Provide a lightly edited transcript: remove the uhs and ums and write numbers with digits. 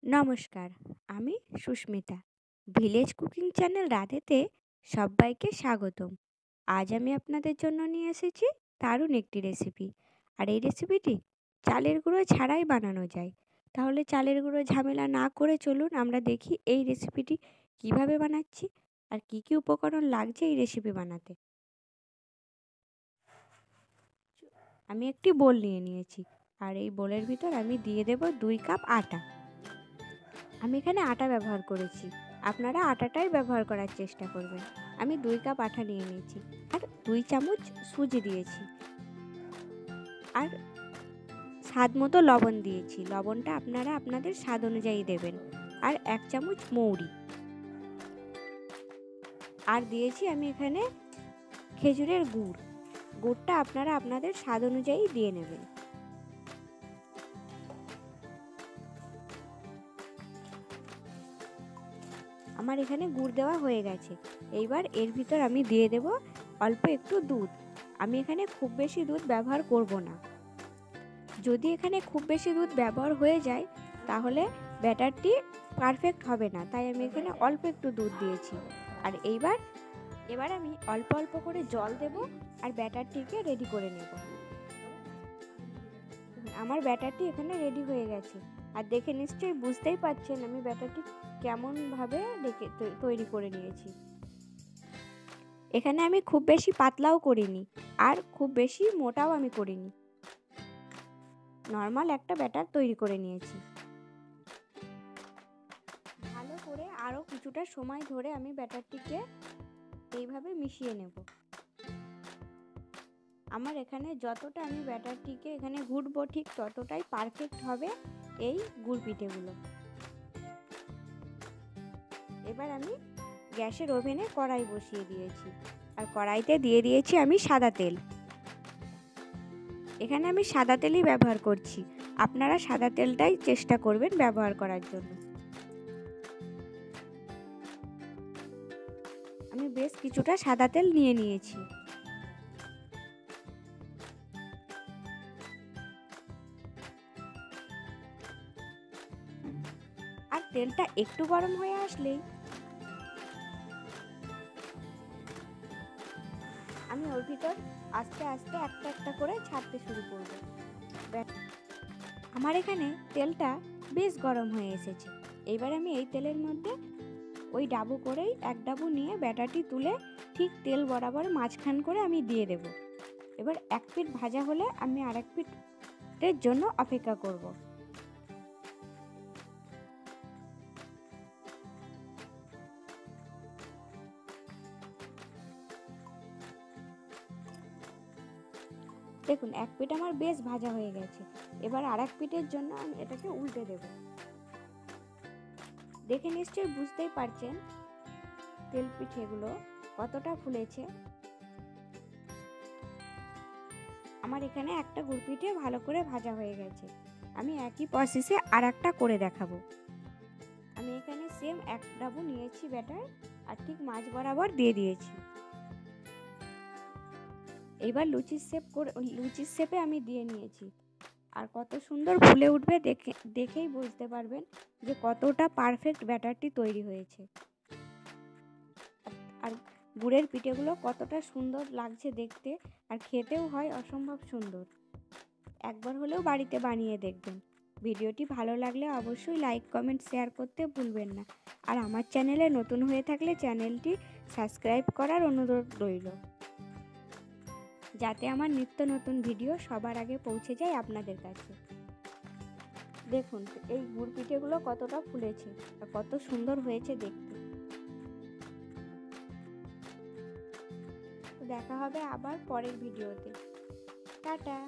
নমস্কার, আমি Susmita. Village cooking channel রাধেতে সবাইকে স্বাগতম। আজ আমি আপনাদের জন্য নিয়ে এসেছি দারুণ একটি রেসিপি। আর এই রেসিপিটি চালের গুঁড়ো ছাড়াই বানানো যায়। তাহলে চালের গুঁড়ো ঝামেলা না করে চলুন আমরা দেখি এই রেসিপিটি কিভাবে বানাচ্ছি আর কি কি উপকরণ লাগছে এই রেসিপি বানাতে। আমি একটি বোল নিয়ে নিয়েছি আর এই বোলের ভিতর আমি দিয়ে দেব 2 কাপ আটা। আমি এখানে আটা ব্যবহার করেছি, আপনারা আটাটাই ব্যবহার করার চেষ্টা করবেন। আমি 2 কাপ আটা নিয়ে নিয়েছি আর 2 চামচ সুজি দিয়েছি আর স্বাদ মতো লবণ দিয়েছি। লবণটা আপনারা আপনাদের স্বাদ অনুযায়ী দেবেন। আর 1 চামচ মৌরি আর দিয়েছি আমি এখানে খেজুরের গুড়। গুড়টা আপনারা আপনাদের স্বাদ অনুযায়ী দিয়ে নেবেন। আমার এখানে গুড় দেওয়া হয়ে গেছে। এইবার এর ভিতর আমি দিয়ে দেব অল্প একটু দুধ। আমি এখানে খুব বেশি দুধ ব্যবহার করব না। যদি এখানে খুব বেশি দুধ ব্যবহার হয়ে যায় তাহলে ব্যাটারটি পারফেক্ট হবে না, তাই আমি এখানে অল্প একটু দুধ দিয়েছি। আর এবার আমি অল্প অল্প করে জল দেব আর ব্যাটারটিকে রেডি করে নেব। আমার ব্যাটারটি এখানে রেডি হয়ে গেছে আর দেখে নিশ্চয়ই বুঝতেই পারছেন আমি ব্যাটারটি কেমনভাবে তৈরি করে নিয়েছি। এখানে আমি খুব বেশি পাতলাও করিনি আর খুব বেশি মোটাও আমি করিনি, নর্মাল একটা ব্যাটার তৈরি করে নিয়েছি। ভালো করে আরও কিছুটা সময় ধরে আমি ব্যাটারটিকে এইভাবে মিশিয়ে নেব। আমার এখানে যতটা আমি ব্যাটারটিকে এখানে ঘুটবো ঠিক ততটাই পারফেক্ট হবে এই গুড় পিঠেগুলো। এবার আমি গ্যাসের ওভেনে কড়াই বসিয়ে দিয়েছি আর কড়াইতে দিয়ে দিয়েছি আমি সাদা তেল। এখানে আমি সাদা তেলই ব্যবহার করছি, আপনারা সাদা তেলটাই চেষ্টা করবেন ব্যবহার করার জন্য। আমি বেশ কিছুটা সাদা তেল নিয়ে নিয়েছি। আর তেলটা একটু গরম হয়ে আসলেই আমি ওর ভিতর আস্তে আস্তে একটা একটা করে ছাড়তে শুরু করব। আমার এখানে তেলটা বেশ গরম হয়ে এসেছে। এবার আমি এই তেলের মধ্যে ওই ডাবু করেই এক ডাবু নিয়ে ব্যাটারটি তুলে ঠিক তেল বরাবর মাঝখান করে আমি দিয়ে দেব। এবার এক পিঠ ভাজা হলে আমি আরেক পিঠের জন্য অপেক্ষা করব। দেখুন এক পিঠ আমার বেশ ভাজা হয়ে গেছে। এবার আরেক পিঠের জন্য আমি এটাকে উল্টে দেব। দেখে নিশ্চয়ই বুঝতেই পারছেন তেল পিঠেগুলো কতটা ফুলেছে। আমার এখানে একটা গুড় পিঠে ভালো করে ভাজা হয়ে গেছে। আমি একই প্রসেসে আর একটা করে দেখাবো। আমি এখানে সেম এক ডাবু নিয়েছি ব্যাটার আর ঠিক মাঝ বরাবর দিয়ে দিয়েছি। এবার লুচির শেপে আমি দিয়ে নিয়েছি আর কত সুন্দর ফুলে উঠবে দেখেই বুঝতে পারবেন যে কতটা পারফেক্ট ব্যাটারটি তৈরি হয়েছে। আর গুড়ের পিঠেগুলো কতটা সুন্দর লাগছে দেখতে আর খেতেও হয় অসম্ভব সুন্দর। একবার হলেও বাড়িতে বানিয়ে দেখবেন। ভিডিওটি ভালো লাগলে অবশ্যই লাইক কমেন্ট শেয়ার করতে ভুলবেন না। আর আমার চ্যানেলে নতুন হয়ে থাকলে চ্যানেলটি সাবস্ক্রাইব করার অনুরোধ রইল, যাতে আমার নিত্য নতুন ভিডিও সবার আগে পৌঁছে যায় আপনাদের কাছে। দেখুন এই গুড় পিঠেগুলো কতটা ফুলেছে আর কত সুন্দর হয়েছে দেখতে। দেখা হবে আবার পরের ভিডিওতে। টাটা।